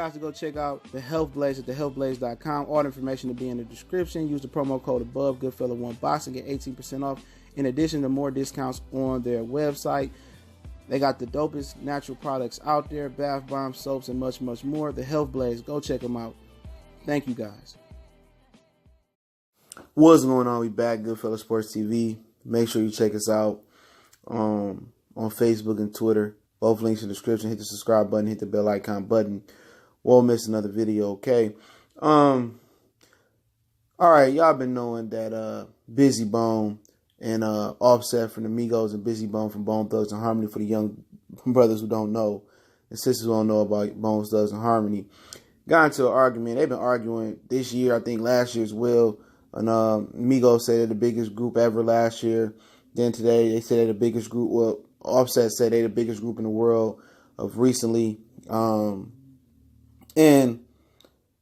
guys to go check out the Health Blaze at thehealthblaze.com. All the information will be in the description. Use the promo code above, Goodfella1Box, and get 18% off. In addition to more discounts on their website. They got the dopest natural products out there, bath bombs, soaps, and much, much more. The Health Blaze. Go check them out. Thank you, guys. What's going on? We back, Goodfella Sports TV. Make sure you check us out on Facebook and Twitter. Both links in the description. Hit the subscribe button. Hit the bell icon button. Won't miss another video, okay? All right, y'all been knowing that Bizzy Bone and Offset from the Migos and Bizzy Bone from Bone Thugs and Harmony, for the young brothers who don't know and sisters who don't know about Bone Thugs and Harmony, got into an argument. They've been arguing this year, I think last year as well. And Migos said they're the biggest group ever last year. Then today they said they're the biggest group. Well, Offset said they're the biggest group in the world of recently. And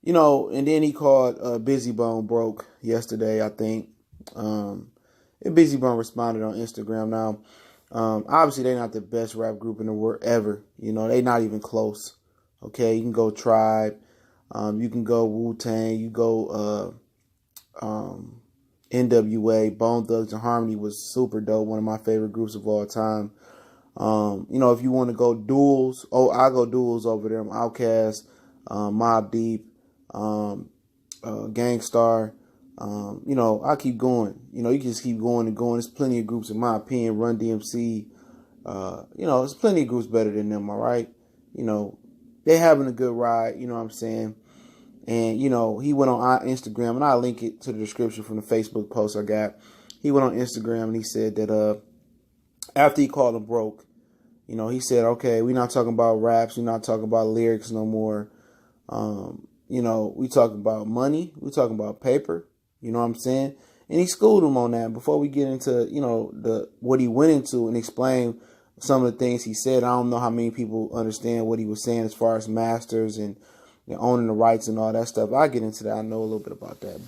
you know, and then he called Bizzy Bone broke yesterday, I think. And Bizzy Bone responded on Instagram. Now, obviously, they're not the best rap group in the world ever. You know, they're not even close. Okay, you can go Tribe, you can go Wu-Tang, you go NWA. Bone Thugs and Harmony was super dope. One of my favorite groups of all time. You know, if you want to go duels, I go duels over them. Outkast, Mobb Deep, Gangstar. You know, I keep going. You know, you can just keep going and going. There's plenty of groups, in my opinion. Run DMC. You know, there's plenty of groups better than them, all right? You know, they're having a good ride, you know what I'm saying? And, you know, he went on Instagram, and I'll link it to the description from the Facebook post I got. He went on Instagram, and he said that after he called him broke, you know, he said, okay, we're not talking about raps. We're not talking about lyrics no more. You know, we talking about money. We talking about paper. You know what I'm saying? And he schooled him on that. Before we get into, you know, what he went into and explain some of the things he said, I don't know how many people understand what he was saying as far as masters and, you know, owning the rights and all that stuff. I'll get into that. I know a little bit about that.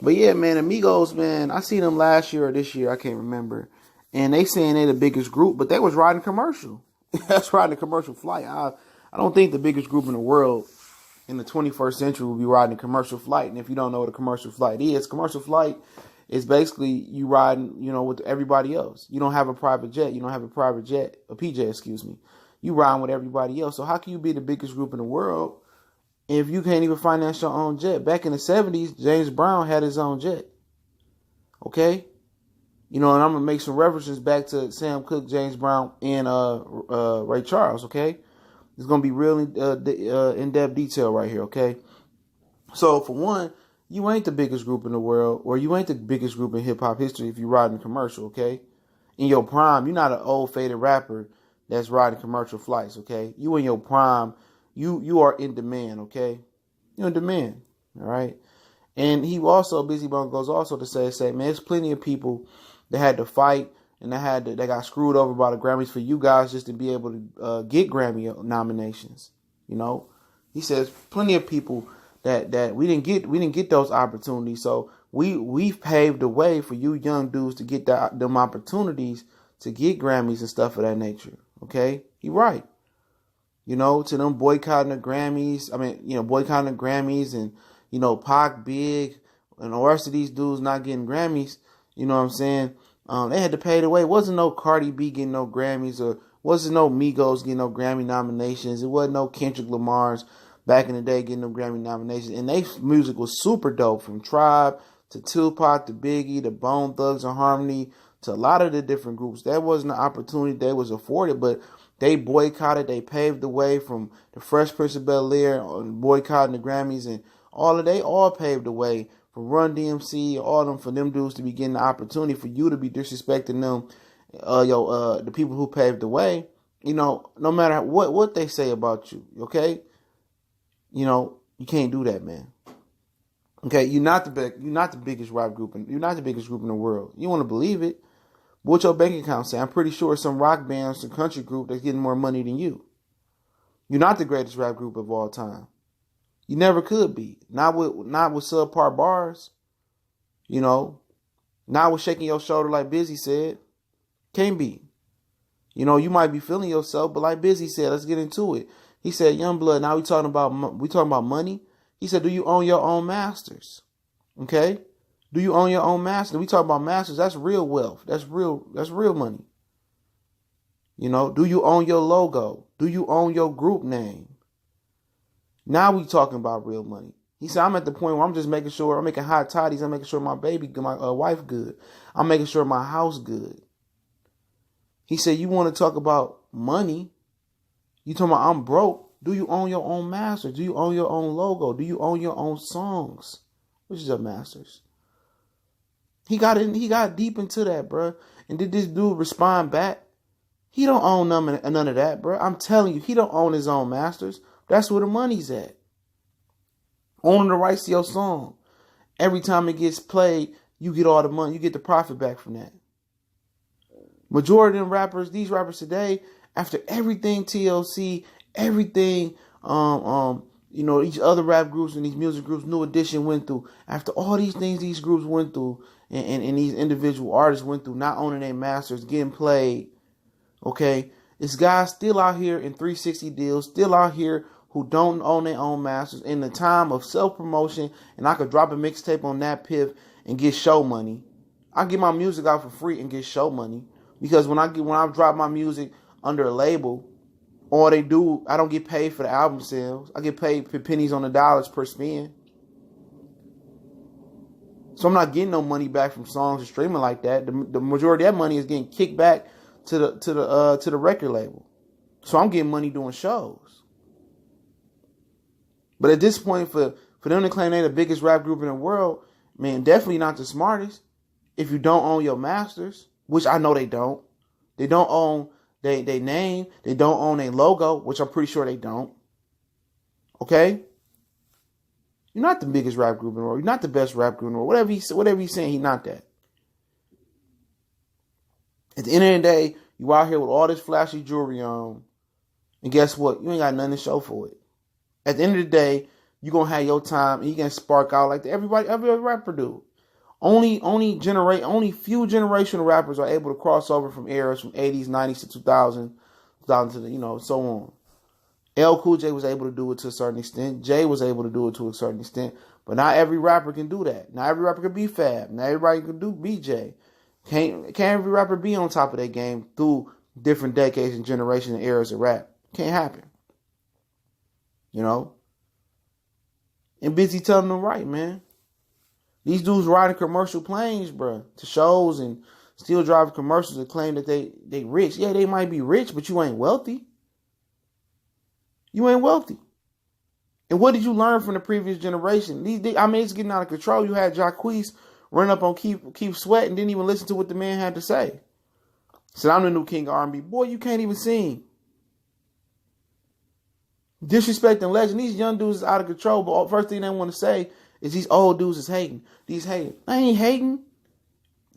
But yeah, man, Amigos, man, I seen them last year or this year. I can't remember. And they saying they're the biggest group, but they was riding commercial. That's riding a commercial flight. I don't think the biggest group in the world in the 21st century will be riding a commercial flight. And if you don't know what a commercial flight is basically you riding, you know, with everybody else. You don't have a private jet. You don't have a private jet, a PJ, excuse me. You riding with everybody else. So how can you be the biggest group in the world if you can't even finance your own jet? Back in the 70s, James Brown had his own jet. Okay? You know, and I'm going to make some references back to Sam Cooke, James Brown, and Ray Charles, okay? It's going to be real in-depth detail right here, okay? So, for one, you ain't the biggest group in the world, or you ain't the biggest group in hip-hop history if you riding a commercial, okay? In your prime, you're not an old, faded rapper that's riding commercial flights, okay? You in your prime, you are in demand, okay? You're in demand, all right? And he also, Bizzy Bone goes also to say, man, there's plenty of people that had to fight and they got screwed over by the Grammys for you guys just to be able to get Grammy nominations. You know, he says plenty of people that we didn't get those opportunities. So we've paved the way for you young dudes to get them opportunities to get Grammys and stuff of that nature. Okay, he right. You know, to them boycotting the Grammys. I mean, you know, boycotting the Grammys and, you know, Pac, Big, and the rest of these dudes not getting Grammys. You know what I'm saying? They had to pay the way. It wasn't no Cardi B getting no Grammys, or wasn't no Migos getting no Grammy nominations. It wasn't no Kendrick Lamar's back in the day getting no Grammy nominations. And their music was super dope, from Tribe to Tupac to Biggie to Bone Thugs and Harmony to a lot of the different groups. That wasn't an opportunity they was afforded, but they boycotted. They paved the way, from the Fresh Prince of Bel-Air boycotting the Grammys, and they all paved the way. Run DMC, all of them, for them dudes to be getting the opportunity, for you to be disrespecting them, the people who paved the way. You know, no matter what they say about you, okay? You know, you can't do that, man. Okay, you're not the biggest rap group, you're not the biggest group in the world. You want to believe it? But what your bank account say? I'm pretty sure some rock band, some country group that's getting more money than you. You're not the greatest rap group of all time. You never could be. Not with subpar bars. You know. Not with shaking your shoulder like Bizzy said. Can't be. You know, you might be feeling yourself, but like Bizzy said, let's get into it. He said, Youngblood, now we talking about money. He said, do you own your own masters? Okay? Do you own your own masters? We talk about masters. That's real wealth. That's real money. You know, do you own your logo? Do you own your group name? Now we talking about real money. He said, I'm at the point where I'm just making sure, I'm making hot toddies. I'm making sure my wife good. I'm making sure my house good. He said, you want to talk about money? You talking about I'm broke? Do you own your own masters? Do you own your own logo? Do you own your own songs? Which is your masters? He got deep into that, bro. And did this dude respond back? He don't own none of that, bro. I'm telling you, he don't own his own masters. That's where the money's at. Owning the rights to your song. Every time it gets played, you get all the money. You get the profit back from that. Majority of them rappers, these rappers today, after everything TLC, everything, these other rap groups and these music groups, New Edition went through. After all these things these groups went through, and these individual artists went through, not owning their masters, getting played. Okay, this guy's still out here in 360 deals, still out here who don't own their own masters in the time of self-promotion, and I could drop a mixtape on that piff and get show money. I get my music out for free and get show money. Because when I drop my music under a label, all they do, I don't get paid for the album sales. I get paid for pennies on the dollars per spin. So I'm not getting no money back from songs or streaming like that. The majority of that money is getting kicked back to the record label. So I'm getting money doing shows. But at this point, for them to claim they're the biggest rap group in the world, man, definitely not the smartest. If you don't own your masters, which I know they don't. They don't own they name. They don't own a logo, which I'm pretty sure they don't. Okay? You're not the biggest rap group in the world. You're not the best rap group in the world. Whatever he's saying, he's not that. At the end of the day, you out here with all this flashy jewelry on, and guess what? You ain't got nothing to show for it. At the end of the day, you're going to have your time, and you're going to spark out like every rapper do. Only few generational rappers are able to cross over from eras from 80s, 90s to 2000 to the, so on. LL Cool J was able to do it to a certain extent. Jay was able to do it to a certain extent. But not every rapper can do that. Not every rapper can be Fab. Not everybody can do BJ. Can't every rapper be on top of their game through different decades and generations and eras of rap. Can't happen. And Bizzy telling them right, man. These dudes riding commercial planes, bro, to shows and still driving commercials and claim that they rich. Yeah, they might be rich, but you ain't wealthy. You ain't wealthy. And what did you learn from the previous generation? It's getting out of control. You had Jacquees run up on Keep Sweat and didn't even listen to what the man had to say. Said, I'm the new king of R&B. Boy, you can't even sing. Disrespecting legend. These young dudes is out of control, but the first thing they want to say is these old dudes is hating. These hating. I ain't hating.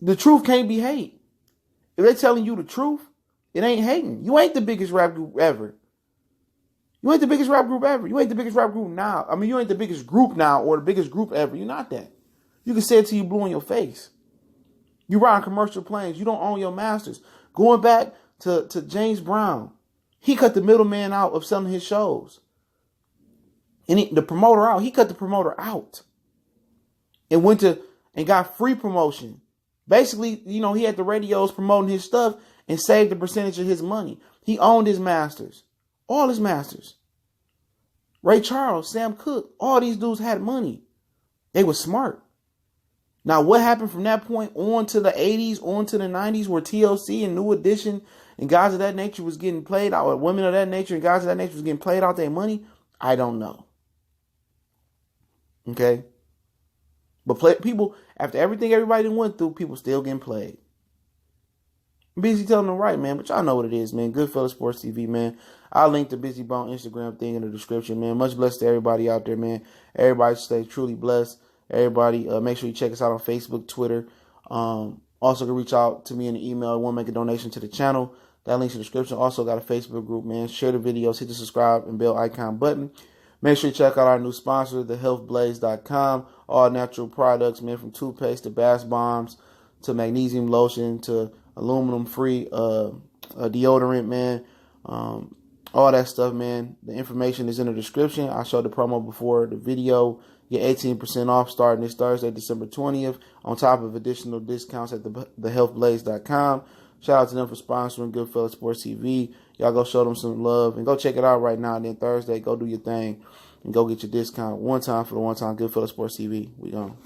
The truth can't be hate. If they're telling you the truth, it ain't hating. You ain't the biggest rap group ever. You ain't the biggest rap group ever. You ain't the biggest rap group now. You ain't the biggest group now or the biggest group ever. You're not that. You can say it till you blue in your face. You ride commercial planes. You don't own your masters. Going back to James Brown, he cut the middleman out of selling his shows. And the promoter out. He cut the promoter out. And went and got free promotion. Basically, he had the radios promoting his stuff and saved a percentage of his money. He owned his masters. All his masters. Ray Charles, Sam Cooke, all these dudes had money. They were smart. Now, what happened from that point on to the 80s, on to the 90s, where TLC and New Edition and guys of that nature was getting played out, or women of that nature and guys of that nature was getting played out their money? I don't know. Okay? But people, after everything everybody went through, people still getting played. Bizzy telling them right, man. But y'all know what it is, man. Goodfellas Sports TV, man. I'll link the Bizzy Bone Instagram thing in the description, man. Much blessed to everybody out there, man. Everybody stay truly blessed. Everybody, make sure you check us out on Facebook, Twitter. Also, can reach out to me in the email. Want to make a donation to the channel? That link's in the description. Also, got a Facebook group, man. Share the videos. Hit the subscribe and bell icon button. Make sure you check out our new sponsor, thehealthblaze.com. All natural products, man, from toothpaste to bath bombs to magnesium lotion to aluminum-free deodorant, man. all that stuff, man. The information is in the description. I showed the promo before the video. Get 18% off starting this Thursday, December 20th, on top of additional discounts at thehealthblaze.com. Shout out to them for sponsoring Goodfellas Sports TV. Y'all go show them some love and go check it out right now. And then Thursday, go do your thing and go get your discount one time for the one time Goodfellas Sports TV. We gone.